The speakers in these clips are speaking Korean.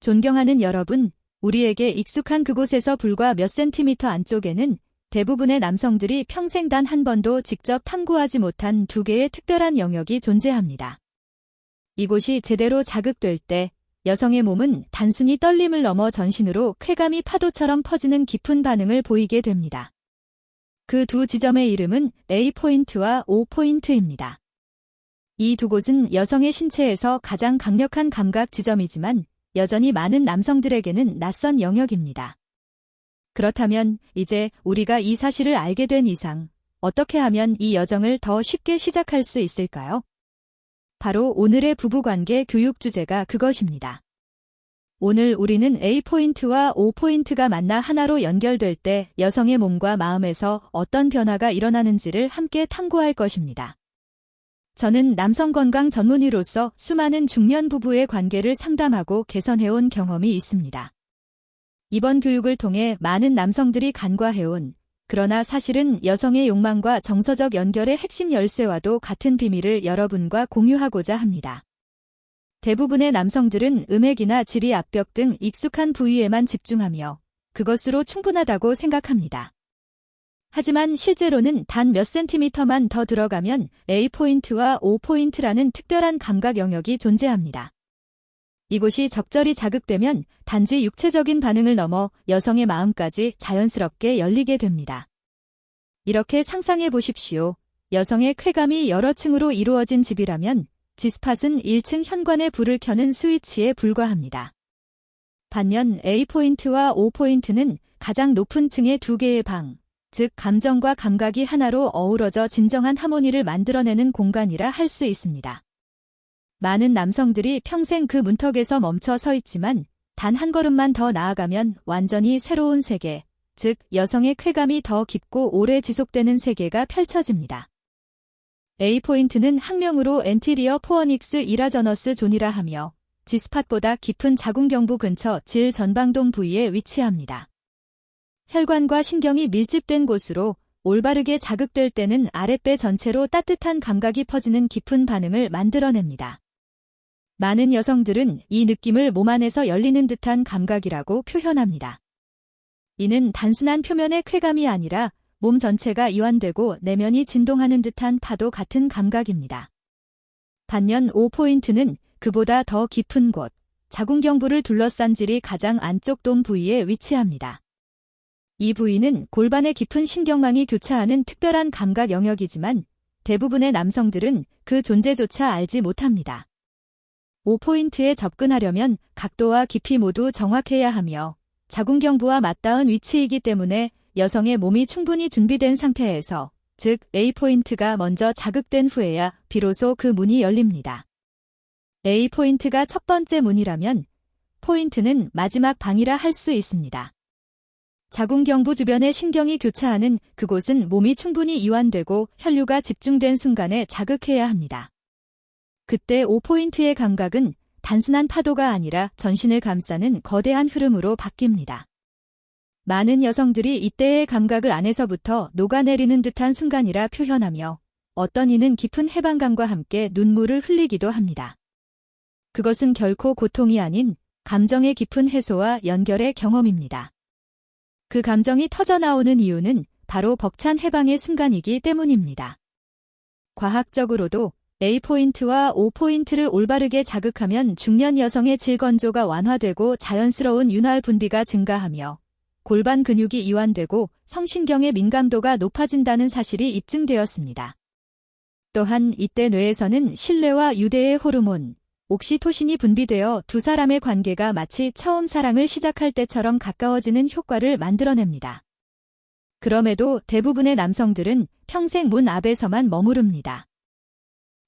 존경하는 여러분, 우리에게 익숙한 그곳에서 불과 몇 센티미터 안쪽에는 대부분의 남성들이 평생 단 한 번도 직접 탐구하지 못한 두 개의 특별한 영역이 존재합니다. 이곳이 제대로 자극될 때 여성의 몸은 단순히 떨림을 넘어 전신으로 쾌감이 파도처럼 퍼지는 깊은 반응을 보이게 됩니다. 그 두 지점의 이름은 A포인트와 O포인트입니다. 이 두 곳은 여성의 신체에서 가장 강력한 감각 지점이지만 여전히 많은 남성들에게는 낯선 영역입니다. 그렇다면 이제 우리가 이 사실을 알게 된 이상 어떻게 하면 이 여정을 더 쉽게 시작할 수 있을까요? 바로 오늘의 부부관계 교육 주제가 그것입니다. 오늘 우리는 A포인트와 O포인트가 만나 하나로 연결될 때 여성의 몸과 마음에서 어떤 변화가 일어나는지를 함께 탐구할 것입니다. 저는 남성 건강 전문의로서 수많은 중년 부부의 관계를 상담하고 개선해온 경험이 있습니다. 이번 교육을 통해 많은 남성들이 간과해온, 그러나 사실은 여성의 욕망과 정서적 연결의 핵심 열쇠와도 같은 비밀을 여러분과 공유하고자 합니다. 대부분의 남성들은 음액이나 지리 앞벽 등 익숙한 부위에만 집중하며 그것으로 충분하다고 생각합니다. 하지만 실제로는 단 몇 센티미터만 더 들어가면 A포인트와 O포인트라는 특별한 감각 영역이 존재합니다. 이곳이 적절히 자극되면 단지 육체적인 반응을 넘어 여성의 마음까지 자연스럽게 열리게 됩니다. 이렇게 상상해 보십시오. 여성의 쾌감이 여러 층으로 이루어진 집이라면 G스팟은 1층 현관에 불을 켜는 스위치에 불과합니다. 반면 A포인트와 O포인트는 가장 높은 층의 두 개의 방, 즉 감정과 감각이 하나로 어우러져 진정한 하모니를 만들어내는 공간이라 할 수 있습니다. 많은 남성들이 평생 그 문턱에서 멈춰 서 있지만 단 한 걸음만 더 나아가면 완전히 새로운 세계, 즉 여성의 쾌감이 더 깊고 오래 지속되는 세계가 펼쳐집니다. A포인트는 학명으로 엔티리어 포어닉스 이라저너스 존이라 하며 G스팟보다 깊은 자궁경부 근처 질 전방동 부위에 위치합니다. 혈관과 신경이 밀집된 곳으로 올바르게 자극될 때는 아랫배 전체로 따뜻한 감각이 퍼지는 깊은 반응을 만들어냅니다. 많은 여성들은 이 느낌을 몸 안에서 열리는 듯한 감각이라고 표현합니다. 이는 단순한 표면의 쾌감이 아니라 몸 전체가 이완되고 내면이 진동하는 듯한 파도 같은 감각입니다. 반면 O포인트는 그보다 더 깊은 곳, 자궁경부를 둘러싼 질이 가장 안쪽 돔 부위에 위치합니다. 이 부위는 골반의 깊은 신경망이 교차하는 특별한 감각 영역이지만 대부분의 남성들은 그 존재조차 알지 못합니다. O포인트에 접근하려면 각도와 깊이 모두 정확해야 하며 자궁경부와 맞닿은 위치이기 때문에 여성의 몸이 충분히 준비된 상태에서, 즉 A포인트가 먼저 자극된 후에야 비로소 그 문이 열립니다. A포인트가 첫 번째 문이라면 포인트는 마지막 방이라 할 수 있습니다. 자궁경부 주변에 신경이 교차하는 그곳은 몸이 충분히 이완되고 혈류가 집중된 순간에 자극해야 합니다. 그때 O포인트의 감각은 단순한 파도가 아니라 전신을 감싸는 거대한 흐름으로 바뀝니다. 많은 여성들이 이때의 감각을 안에서부터 녹아내리는 듯한 순간이라 표현하며 어떤 이는 깊은 해방감과 함께 눈물을 흘리기도 합니다. 그것은 결코 고통이 아닌 감정의 깊은 해소와 연결의 경험입니다. 그 감정이 터져나오는 이유는 바로 벅찬 해방의 순간이기 때문입니다. 과학적으로도 A포인트와 O포인트를 올바르게 자극하면 중년 여성의 질건조가 완화되고 자연스러운 윤활 분비가 증가하며 골반 근육이 이완되고 성신경의 민감도가 높아진다는 사실이 입증되었습니다. 또한 이때 뇌에서는 신뢰와 유대의 호르몬, 옥시토신이 분비되어 두 사람의 관계가 마치 처음 사랑을 시작할 때처럼 가까워지는 효과를 만들어냅니다. 그럼에도 대부분의 남성들은 평생 문 앞에서만 머무릅니다.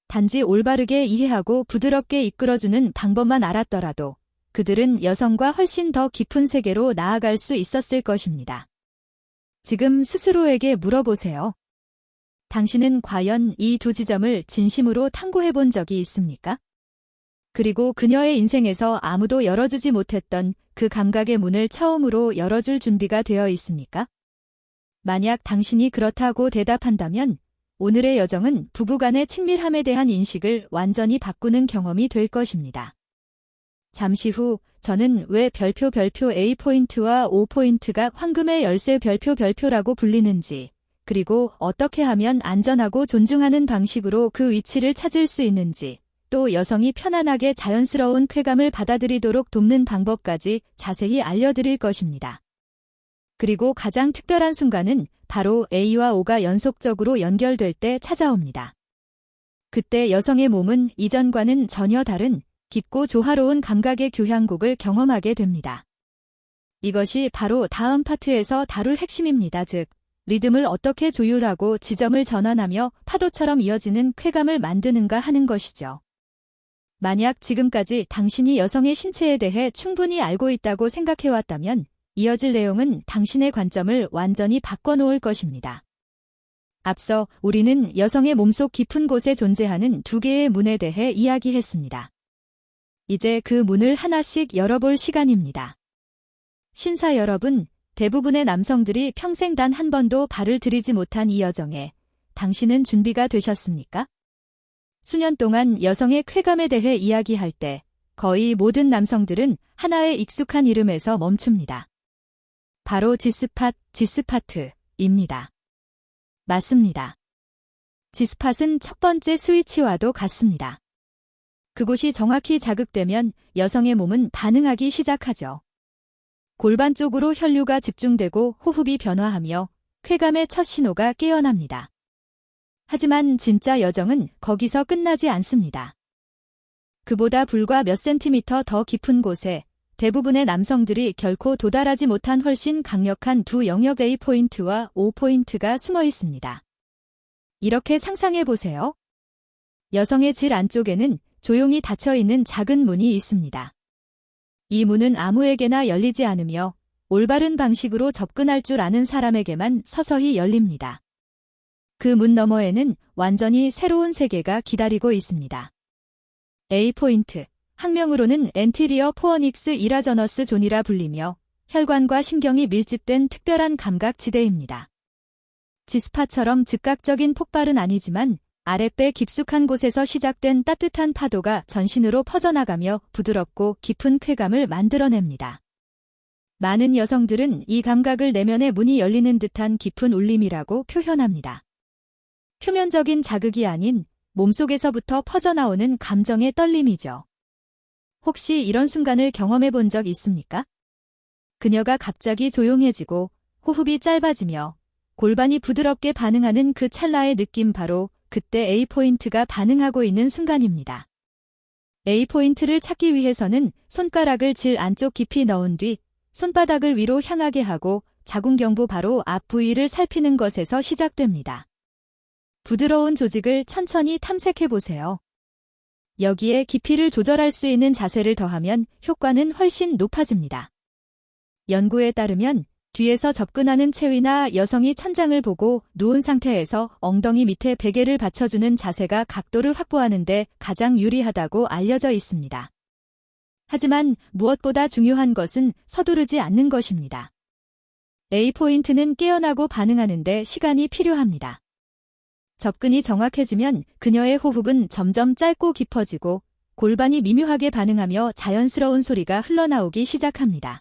단지 올바르게 이해하고 부드럽게 이끌어주는 방법만 알았더라도 그들은 여성과 훨씬 더 깊은 세계로 나아갈 수 있었을 것입니다. 지금 스스로에게 물어보세요. 당신은 과연 이 두 지점을 진심으로 탐구해본 적이 있습니까? 그리고 그녀의 인생에서 아무도 열어주지 못했던 그 감각의 문을 처음으로 열어줄 준비가 되어 있습니까? 만약 당신이 그렇다고 대답한다면 오늘의 여정은 부부간의 친밀함에 대한 인식을 완전히 바꾸는 경험이 될 것입니다. 잠시 후 저는 왜 별표 A포인트와 O포인트가 황금의 열쇠 별표라고 불리는지, 그리고 어떻게 하면 안전하고 존중하는 방식으로 그 위치를 찾을 수 있는지, 또 여성이 편안하게 자연스러운 쾌감을 받아들이도록 돕는 방법까지 자세히 알려드릴 것입니다. 그리고 가장 특별한 순간은 바로 A와 O가 연속적으로 연결될 때 찾아옵니다. 그때 여성의 몸은 이전과는 전혀 다른 깊고 조화로운 감각의 교향곡을 경험하게 됩니다. 이것이 바로 다음 파트에서 다룰 핵심입니다. 즉, 리듬을 어떻게 조율하고 지점을 전환하며 파도처럼 이어지는 쾌감을 만드는가 하는 것이죠. 만약 지금까지 당신이 여성의 신체에 대해 충분히 알고 있다고 생각해왔다면 이어질 내용은 당신의 관점을 완전히 바꿔놓을 것입니다. 앞서 우리는 여성의 몸속 깊은 곳에 존재하는 두 개의 문에 대해 이야기했습니다. 이제 그 문을 하나씩 열어볼 시간입니다. 신사 여러분, 대부분의 남성들이 평생 단 한 번도 발을 들이지 못한 이 여정에 당신은 준비가 되셨습니까? 수년 동안 여성의 쾌감에 대해 이야기할 때 거의 모든 남성들은 하나의 익숙한 이름에서 멈춥니다. 바로 지스팟입니다. 맞습니다. 지스팟은 첫 번째 스위치와도 같습니다. 그곳이 정확히 자극되면 여성의 몸은 반응하기 시작하죠. 골반 쪽으로 혈류가 집중되고 호흡이 변화하며 쾌감의 첫 신호가 깨어납니다. 하지만 진짜 여정은 거기서 끝나지 않습니다. 그보다 불과 몇 센티미터 더 깊은 곳에 대부분의 남성들이 결코 도달하지 못한 훨씬 강력한 두 영역 A포인트와 O포인트가 숨어 있습니다. 이렇게 상상해 보세요. 여성의 질 안쪽에는 조용히 닫혀있는 작은 문이 있습니다. 이 문은 아무에게나 열리지 않으며 올바른 방식으로 접근할 줄 아는 사람에게만 서서히 열립니다. 그 문 너머에는 완전히 새로운 세계가 기다리고 있습니다. A포인트, 학명으로는 엔티리어 포어닉스 이라저너스 존이라 불리며 혈관과 신경이 밀집된 특별한 감각 지대입니다. 지스파처럼 즉각적인 폭발은 아니지만 아랫배 깊숙한 곳에서 시작된 따뜻한 파도가 전신으로 퍼져나가며 부드럽고 깊은 쾌감을 만들어냅니다. 많은 여성들은 이 감각을 내면의 문이 열리는 듯한 깊은 울림이라고 표현합니다. 표면적인 자극이 아닌 몸속에서부터 퍼져나오는 감정의 떨림이죠. 혹시 이런 순간을 경험해 본 적 있습니까? 그녀가 갑자기 조용해지고 호흡이 짧아지며 골반이 부드럽게 반응하는 그 찰나의 느낌, 바로 그때 A포인트가 반응하고 있는 순간입니다. A포인트를 찾기 위해서는 손가락을 질 안쪽 깊이 넣은 뒤 손바닥을 위로 향하게 하고 자궁경부 바로 앞 부위를 살피는 것에서 시작됩니다. 부드러운 조직을 천천히 탐색해 보세요. 여기에 깊이를 조절할 수 있는 자세를 더하면 효과는 훨씬 높아집니다. 연구에 따르면 뒤에서 접근하는 체위나 여성이 천장을 보고 누운 상태에서 엉덩이 밑에 베개를 받쳐주는 자세가 각도를 확보하는 데 가장 유리하다고 알려져 있습니다. 하지만 무엇보다 중요한 것은 서두르지 않는 것입니다. A포인트는 깨어나고 반응하는데 시간이 필요합니다. 접근이 정확해지면 그녀의 호흡은 점점 짧고 깊어지고 골반이 미묘하게 반응하며 자연스러운 소리가 흘러나오기 시작합니다.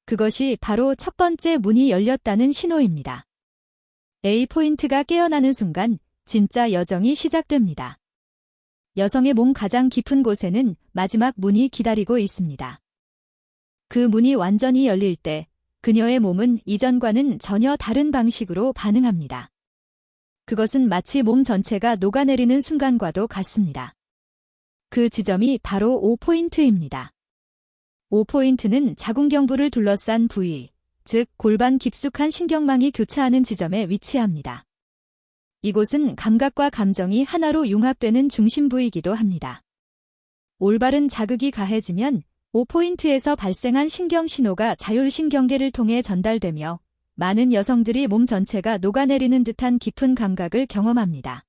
그것이 바로 첫 번째 문이 열렸다는 신호입니다. A포인트가 깨어나는 순간 진짜 여정이 시작됩니다. 여성의 몸 가장 깊은 곳에는 마지막 문이 기다리고 있습니다. 그 문이 완전히 열릴 때 그녀의 몸은 이전과는 전혀 다른 방식으로 반응합니다. 그것은 마치 몸 전체가 녹아내리는 순간과도 같습니다. 그 지점이 바로 O포인트입니다. O포인트는 자궁경부를 둘러싼 부위, 즉 골반 깊숙한 신경망이 교차하는 지점에 위치합니다. 이곳은 감각과 감정이 하나로 융합되는 중심 부위이기도 합니다. 올바른 자극이 가해지면 O포인트에서 발생한 신경 신호가 자율신경계를 통해 전달되며 많은 여성들이 몸 전체가 녹아내리는 듯한 깊은 감각을 경험합니다.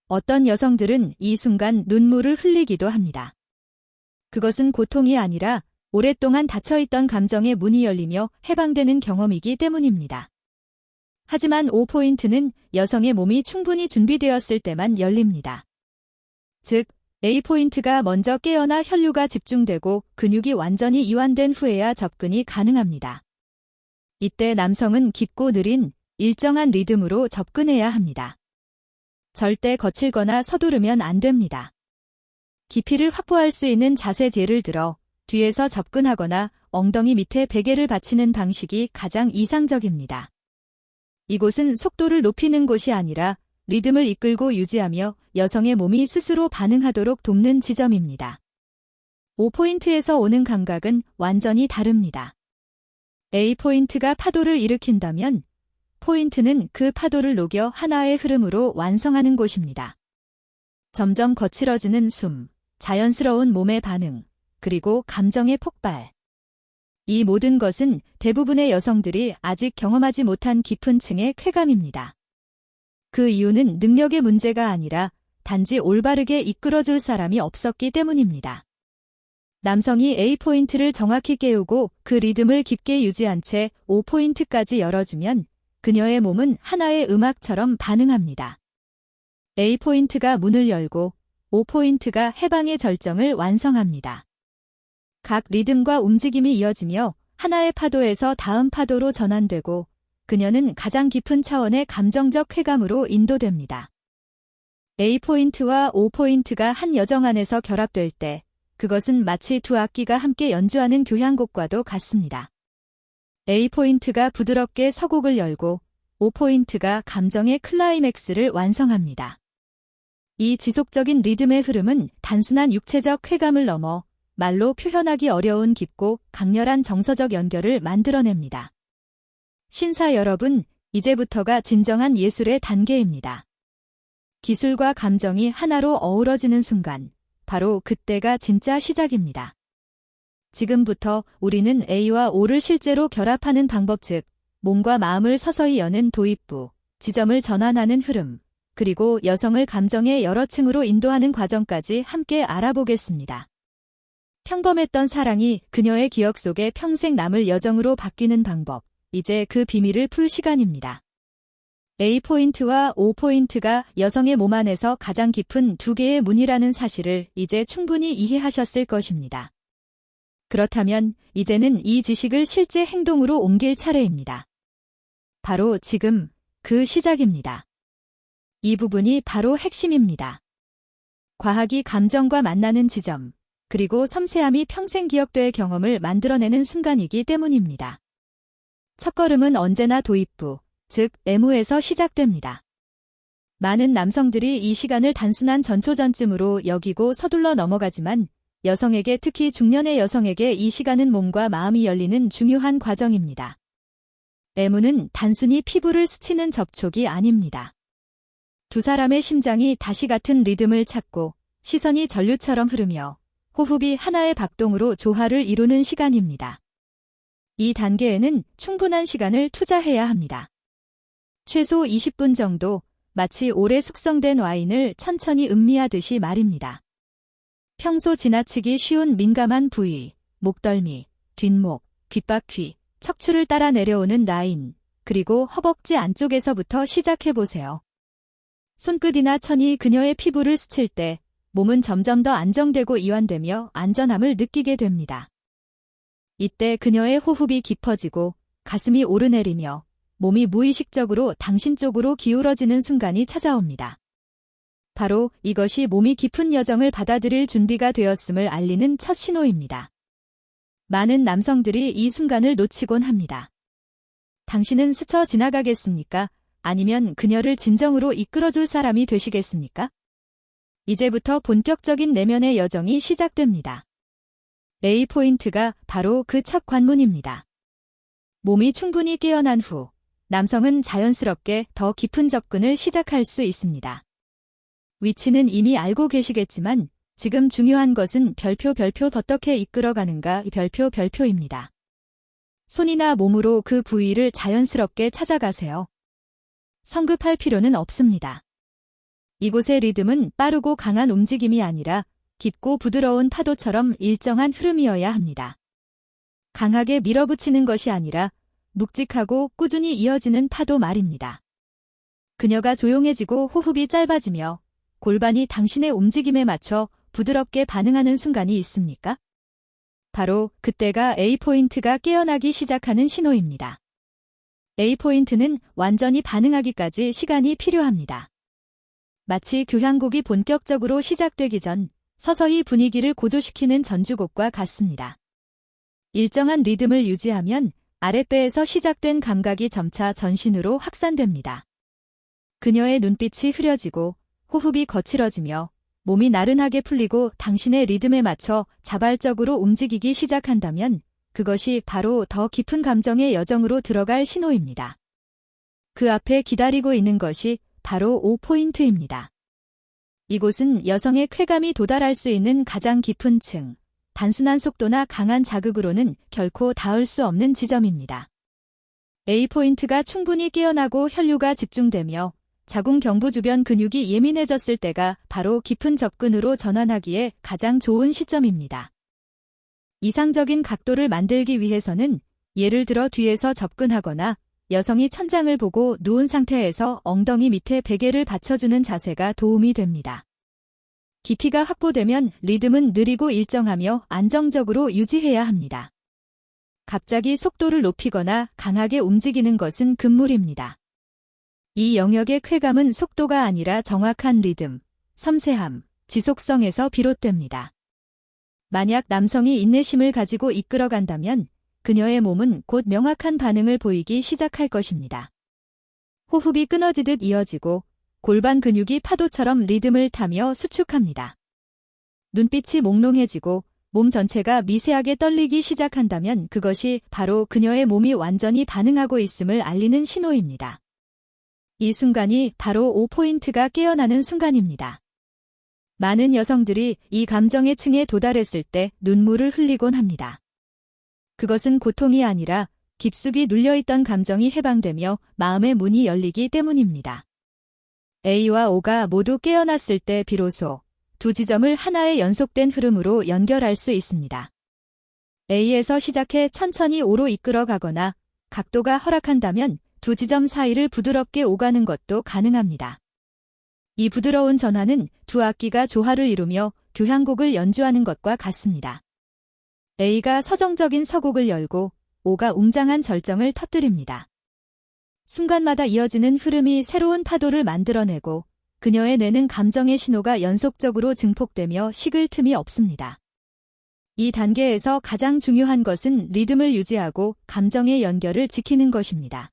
어떤 여성들은 이 순간 눈물을 흘리기도 합니다. 그것은 고통이 아니라 오랫동안 닫혀있던 감정의 문이 열리며 해방되는 경험이기 때문입니다. 하지만 O포인트는 여성의 몸이 충분히 준비되었을 때만 열립니다. 즉, A포인트가 먼저 깨어나 혈류가 집중되고 근육이 완전히 이완된 후에야 접근이 가능합니다. 이때 남성은 깊고 느린 일정한 리듬으로 접근해야 합니다. 절대 거칠거나 서두르면 안 됩니다. 깊이를 확보할 수 있는 자세 예를 들어 뒤에서 접근하거나 엉덩이 밑에 베개를 받치는 방식이 가장 이상적입니다. 이곳은 속도를 높이는 곳이 아니라 리듬을 이끌고 유지하며 여성의 몸이 스스로 반응하도록 돕는 지점입니다. 5포인트에서 오는 감각은 완전히 다릅니다. A포인트가 파도를 일으킨다면 포인트는 그 파도를 녹여 하나의 흐름으로 완성하는 곳입니다. 점점 거칠어지는 숨, 자연스러운 몸의 반응, 그리고 감정의 폭발. 이 모든 것은 대부분의 여성들이 아직 경험하지 못한 깊은 층의 쾌감입니다. 그 이유는 능력의 문제가 아니라 단지 올바르게 이끌어줄 사람이 없었기 때문입니다. 남성이 A포인트를 정확히 깨우고 그 리듬을 깊게 유지한 채 5포인트까지 열어주면 그녀의 몸은 하나의 음악처럼 반응합니다. A포인트가 문을 열고 5포인트가 해방의 절정을 완성합니다. 각 리듬과 움직임이 이어지며 하나의 파도에서 다음 파도로 전환되고 그녀는 가장 깊은 차원의 감정적 쾌감으로 인도됩니다. A포인트와 5포인트가 한 여정 안에서 결합될 때 그것은 마치 두 악기가 함께 연주하는 교향곡과도 같습니다. A포인트가 부드럽게 서곡을 열고 5포인트가 감정의 클라이맥스를 완성합니다. 이 지속적인 리듬의 흐름은 단순한 육체적 쾌감을 넘어 말로 표현하기 어려운 깊고 강렬한 정서적 연결을 만들어냅니다. 신사 여러분, 이제부터가 진정한 예술의 단계입니다. 기술과 감정이 하나로 어우러지는 순간, 바로 그때가 진짜 시작입니다. 지금부터 우리는 A와 O를 실제로 결합하는 방법 즉, 몸과 마음을 서서히 여는 도입부, 지점을 전환하는 흐름, 그리고 여성을 감정의 여러 층으로 인도하는 과정까지 함께 알아보겠습니다. 평범했던 사랑이 그녀의 기억 속에 평생 남을 여정으로 바뀌는 방법, 이제 그 비밀을 풀 시간입니다. A포인트와 5포인트가 여성의 몸 안에서 가장 깊은 두 개의 문이라는 사실을 이제 충분히 이해하셨을 것입니다. 그렇다면 이제는 이 지식을 실제 행동으로 옮길 차례입니다. 바로 지금 그 시작입니다. 이 부분이 바로 핵심입니다. 과학이 감정과 만나는 지점, 그리고 섬세함이 평생 기억될 경험을 만들어내는 순간이기 때문입니다. 첫걸음은 언제나 도입부, 즉 M에서 시작됩니다. 많은 남성들이 이 시간을 단순한 전초전쯤으로 여기고 서둘러 넘어가지만 여성에게 특히 중년의 여성에게 이 시간은 몸과 마음이 열리는 중요한 과정입니다. M은 단순히 피부를 스치는 접촉이 아닙니다. 두 사람의 심장이 다시 같은 리듬을 찾고 시선이 전류처럼 흐르며 호흡이 하나의 박동으로 조화를 이루는 시간입니다. 이 단계에는 충분한 시간을 투자해야 합니다. 최소 20분 정도, 마치 오래 숙성된 와인을 천천히 음미하듯이 말입니다. 평소 지나치기 쉬운 민감한 부위, 목덜미, 뒷목, 귓바퀴, 척추를 따라 내려오는 라인, 그리고 허벅지 안쪽에서부터 시작해보세요. 손끝이나 천이 그녀의 피부를 스칠 때 몸은 점점 더 안정되고 이완되며 안전함을 느끼게 됩니다. 이때 그녀의 호흡이 깊어지고 가슴이 오르내리며 몸이 무의식적으로 당신 쪽으로 기울어지는 순간이 찾아옵니다. 바로 이것이 몸이 깊은 여정을 받아들일 준비가 되었음을 알리는 첫 신호입니다. 많은 남성들이 이 순간을 놓치곤 합니다. 당신은 스쳐 지나가겠습니까? 아니면 그녀를 진정으로 이끌어줄 사람이 되시겠습니까? 이제부터 본격적인 내면의 여정이 시작됩니다. A포인트가 바로 그 첫 관문입니다. 몸이 충분히 깨어난 후 남성은 자연스럽게 더 깊은 접근을 시작할 수 있습니다. 위치는 이미 알고 계시겠지만 지금 중요한 것은 별표 어떻게 이끌어가는가 별표입니다. 손이나 몸으로 그 부위를 자연스럽게 찾아가세요. 성급할 필요는 없습니다. 이곳의 리듬은 빠르고 강한 움직임이 아니라 깊고 부드러운 파도처럼 일정한 흐름이어야 합니다. 강하게 밀어붙이는 것이 아니라 묵직하고 꾸준히 이어지는 파도 말입니다. 그녀가 조용해지고 호흡이 짧아지며 골반이 당신의 움직임에 맞춰 부드럽게 반응하는 순간이 있습니까? 바로 그때가 A포인트가 깨어나기 시작하는 신호입니다. A포인트는 완전히 반응하기까지 시간이 필요합니다. 마치 교향곡이 본격적으로 시작되기 전 서서히 분위기를 고조시키는 전주곡과 같습니다. 일정한 리듬을 유지하면 아랫배에서 시작된 감각이 점차 전신으로 확산됩니다. 그녀의 눈빛이 흐려지고 호흡이 거칠어지며 몸이 나른하게 풀리고 당신의 리듬에 맞춰 자발적으로 움직이기 시작한다면 그것이 바로 더 깊은 감정의 여정으로 들어갈 신호입니다. 그 앞에 기다리고 있는 것이 바로 5포인트입니다. 이곳은 여성의 쾌감이 도달할 수 있는 가장 깊은 층, 단순한 속도나 강한 자극으로는 결코 닿을 수 없는 지점입니다. A포인트가 충분히 깨어나고 혈류가 집중되며 자궁 경부 주변 근육이 예민해졌을 때가 바로 깊은 접근으로 전환하기에 가장 좋은 시점입니다. 이상적인 각도를 만들기 위해서는 예를 들어 뒤에서 접근하거나 여성이 천장을 보고 누운 상태에서 엉덩이 밑에 베개를 받쳐주는 자세가 도움이 됩니다. 깊이가 확보되면 리듬은 느리고 일정하며 안정적으로 유지해야 합니다. 갑자기 속도를 높이거나 강하게 움직이는 것은 금물입니다. 이 영역의 쾌감은 속도가 아니라 정확한 리듬, 섬세함, 지속성에서 비롯됩니다. 만약 남성이 인내심을 가지고 이끌어간다면 그녀의 몸은 곧 명확한 반응을 보이기 시작할 것입니다. 호흡이 끊어지듯 이어지고 골반 근육이 파도처럼 리듬을 타며 수축합니다. 눈빛이 몽롱해지고 몸 전체가 미세하게 떨리기 시작한다면 그것이 바로 그녀의 몸이 완전히 반응하고 있음을 알리는 신호입니다. 이 순간이 바로 5포인트가 깨어나는 순간입니다. 많은 여성들이 이 감정의 층에 도달했을 때 눈물을 흘리곤 합니다. 그것은 고통이 아니라 깊숙이 눌려있던 감정이 해방되며 마음의 문이 열리기 때문입니다. A와 O가 모두 깨어났을 때 비로소 두 지점을 하나의 연속된 흐름으로 연결할 수 있습니다. A에서 시작해 천천히 O로 이끌어가거나 각도가 허락한다면 두 지점 사이를 부드럽게 오가는 것도 가능합니다. 이 부드러운 전환은 두 악기가 조화를 이루며 교향곡을 연주하는 것과 같습니다. A가 서정적인 서곡을 열고 O가 웅장한 절정을 터뜨립니다. 순간마다 이어지는 흐름이 새로운 파도를 만들어내고 그녀의 뇌는 감정의 신호가 연속적으로 증폭되며 식을 틈이 없습니다. 이 단계에서 가장 중요한 것은 리듬을 유지하고 감정의 연결을 지키는 것입니다.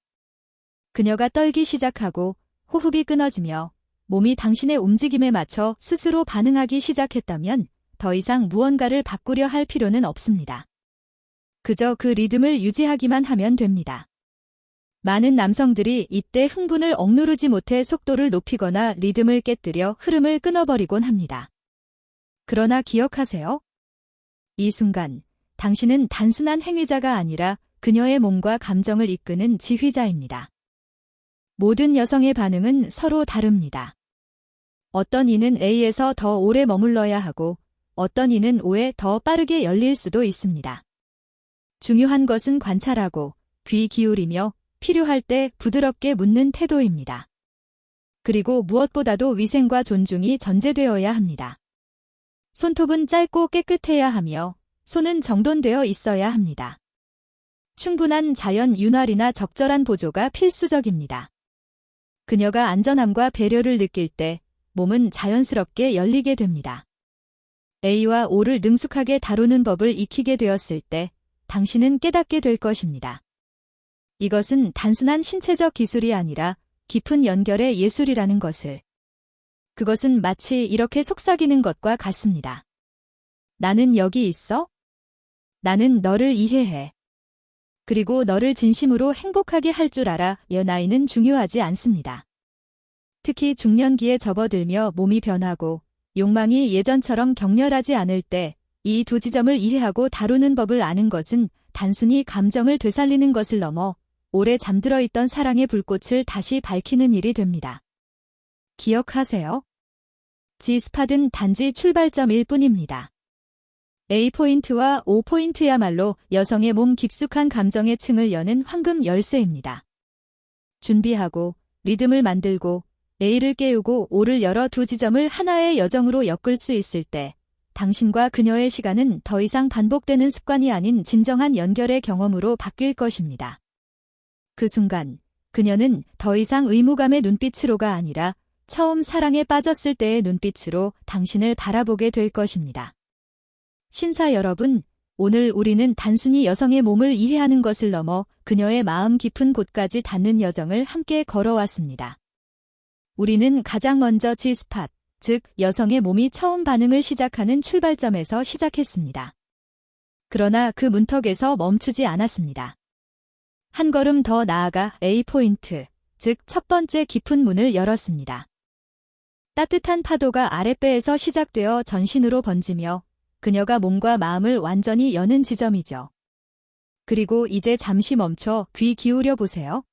그녀가 떨기 시작하고 호흡이 끊어지며 몸이 당신의 움직임에 맞춰 스스로 반응하기 시작했다면 더 이상 무언가를 바꾸려 할 필요는 없습니다. 그저 그 리듬을 유지하기만 하면 됩니다. 많은 남성들이 이때 흥분을 억누르지 못해 속도를 높이거나 리듬을 깨뜨려 흐름을 끊어버리곤 합니다. 그러나 기억하세요. 이 순간 당신은 단순한 행위자가 아니라 그녀의 몸과 감정을 이끄는 지휘자입니다. 모든 여성의 반응은 서로 다릅니다. 어떤 이는 A에서 더 오래 머물러야 하고 어떤 이는 O에 더 빠르게 열릴 수도 있습니다. 중요한 것은 관찰하고 귀 기울이며 필요할 때 부드럽게 묻는 태도입니다. 그리고 무엇보다도 위생과 존중이 전제되어야 합니다. 손톱은 짧고 깨끗해야 하며 손은 정돈되어 있어야 합니다. 충분한 자연 윤활이나 적절한 보조가 필수적입니다. 그녀가 안전함과 배려를 느낄 때 몸은 자연스럽게 열리게 됩니다. A와 O를 능숙하게 다루는 법을 익히게 되었을 때 당신은 깨닫게 될 것입니다. 이것은 단순한 신체적 기술이 아니라 깊은 연결의 예술이라는 것을. 그것은 마치 이렇게 속삭이는 것과 같습니다. 나는 여기 있어. 나는 너를 이해해. 그리고 너를 진심으로 행복하게 할 줄 알아. 나이는 중요하지 않습니다. 특히 중년기에 접어들며 몸이 변하고 욕망이 예전처럼 격렬하지 않을 때 이 두 지점을 이해하고 다루는 법을 아는 것은 단순히 감정을 되살리는 것을 넘어 오래 잠들어 있던 사랑의 불꽃을 다시 밝히는 일이 됩니다. 기억하세요. G스팟은 단지 출발점일 뿐입니다. A포인트와 O포인트야말로 여성의 몸 깊숙한 감정의 층을 여는 황금 열쇠입니다. 준비하고 리듬을 만들고 A를 깨우고 O를 열어 두 지점을 하나의 여정으로 엮을 수 있을 때 당신과 그녀의 시간은 더 이상 반복되는 습관이 아닌 진정한 연결의 경험으로 바뀔 것입니다. 그 순간, 그녀는 더 이상 의무감의 눈빛으로가 아니라 처음 사랑에 빠졌을 때의 눈빛으로 당신을 바라보게 될 것입니다. 신사 여러분, 오늘 우리는 단순히 여성의 몸을 이해하는 것을 넘어 그녀의 마음 깊은 곳까지 닿는 여정을 함께 걸어왔습니다. 우리는 가장 먼저 G스팟, 즉 여성의 몸이 처음 반응을 시작하는 출발점에서 시작했습니다. 그러나 그 문턱에서 멈추지 않았습니다. 한 걸음 더 나아가 A포인트, 즉 첫 번째 깊은 문을 열었습니다. 따뜻한 파도가 아랫배에서 시작되어 전신으로 번지며 그녀가 몸과 마음을 완전히 여는 지점이죠. 그리고 이제 잠시 멈춰 귀 기울여 보세요.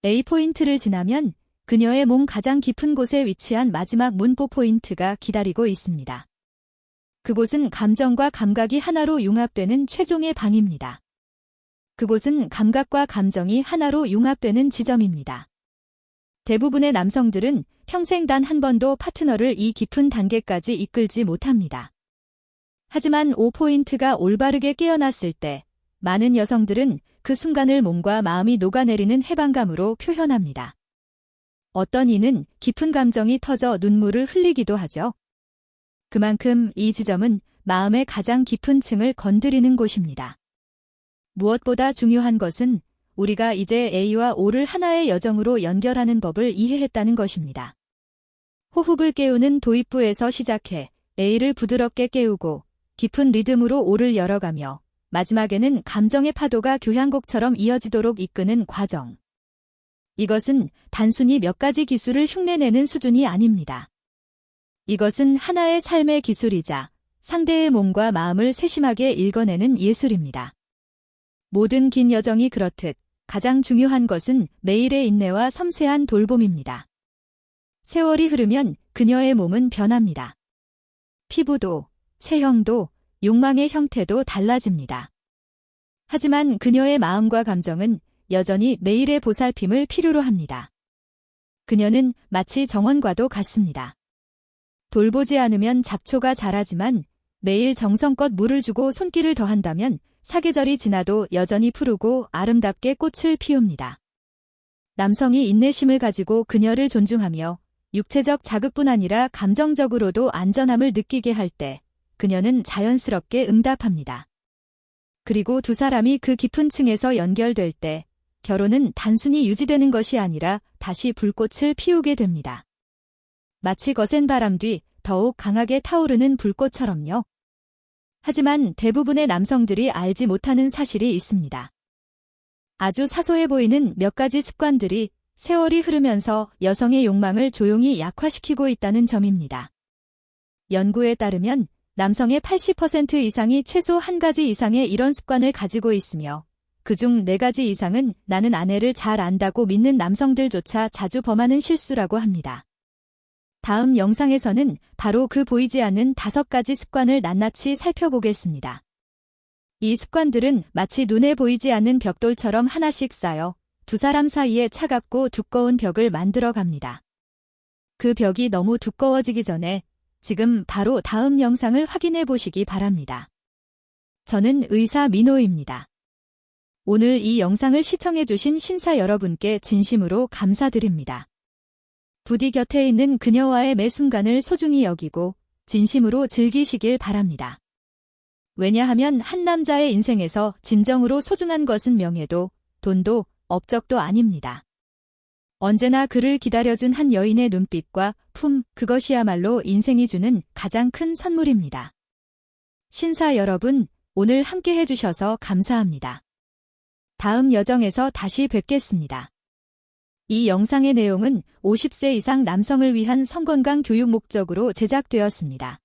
A포인트를 지나면 그녀의 몸 가장 깊은 곳에 위치한 마지막 문보 포인트가 기다리고 있습니다. 그곳은 감정과 감각이 하나로 융합되는 최종의 방입니다. 그곳은 감각과 감정이 하나로 융합되는 지점입니다. 대부분의 남성들은 평생 단 한 번도 파트너를 이 깊은 단계까지 이끌지 못합니다. 하지만 5포인트가 올바르게 깨어났을 때 많은 여성들은 그 순간을 몸과 마음이 녹아내리는 해방감으로 표현합니다. 어떤 이는 깊은 감정이 터져 눈물을 흘리기도 하죠. 그만큼 이 지점은 마음의 가장 깊은 층을 건드리는 곳입니다. 무엇보다 중요한 것은 우리가 이제 A와 O를 하나의 여정으로 연결하는 법을 이해했다는 것입니다. 호흡을 깨우는 도입부에서 시작해 A를 부드럽게 깨우고 깊은 리듬으로 O를 열어가며 마지막에는 감정의 파도가 교향곡처럼 이어지도록 이끄는 과정. 이것은 단순히 몇 가지 기술을 흉내내는 수준이 아닙니다. 이것은 하나의 삶의 기술이자 상대의 몸과 마음을 세심하게 읽어내는 예술입니다. 모든 긴 여정이 그렇듯 가장 중요한 것은 매일의 인내와 섬세한 돌봄입니다. 세월이 흐르면 그녀의 몸은 변합니다. 피부도, 체형도, 욕망의 형태도 달라집니다. 하지만 그녀의 마음과 감정은 여전히 매일의 보살핌을 필요로 합니다. 그녀는 마치 정원과도 같습니다. 돌보지 않으면 잡초가 자라지만 매일 정성껏 물을 주고 손길을 더한다면 사계절이 지나도 여전히 푸르고 아름답게 꽃을 피웁니다. 남성이 인내심을 가지고 그녀를 존중하며 육체적 자극뿐 아니라 감정적으로도 안전함을 느끼게 할 때 그녀는 자연스럽게 응답합니다. 그리고 두 사람이 그 깊은 층에서 연결될 때 결혼은 단순히 유지되는 것이 아니라 다시 불꽃을 피우게 됩니다. 마치 거센 바람 뒤 더욱 강하게 타오르는 불꽃처럼요. 하지만 대부분의 남성들이 알지 못하는 사실이 있습니다. 아주 사소해 보이는 몇 가지 습관들이 세월이 흐르면서 여성의 욕망을 조용히 약화시키고 있다는 점입니다. 연구에 따르면 남성의 80% 이상이 최소 한 가지 이상의 이런 습관을 가지고 있으며 그중 4가지 이상은 나는 아내를 잘 안다고 믿는 남성들조차 자주 범하는 실수라고 합니다. 다음 영상에서는 바로 그 보이지 않는 5가지 습관을 낱낱이 살펴보겠습니다. 이 습관들은 마치 눈에 보이지 않는 벽돌처럼 하나씩 쌓여 두 사람 사이에 차갑고 두꺼운 벽을 만들어 갑니다. 그 벽이 너무 두꺼워지기 전에 지금 바로 다음 영상을 확인해 보시기 바랍니다. 저는 의사 민호입니다. 오늘 이 영상을 시청해주신 신사 여러분께 진심으로 감사드립니다. 부디 곁에 있는 그녀와의 매 순간을 소중히 여기고 진심으로 즐기시길 바랍니다. 왜냐하면 한 남자의 인생에서 진정으로 소중한 것은 명예도, 돈도, 업적도 아닙니다. 언제나 그를 기다려준 한 여인의 눈빛과 품, 그것이야말로 인생이 주는 가장 큰 선물입니다. 신사 여러분, 오늘 함께 해주셔서 감사합니다. 다음 여정에서 다시 뵙겠습니다. 이 영상의 내용은 50세 이상 남성을 위한 성건강 교육 목적으로 제작되었습니다.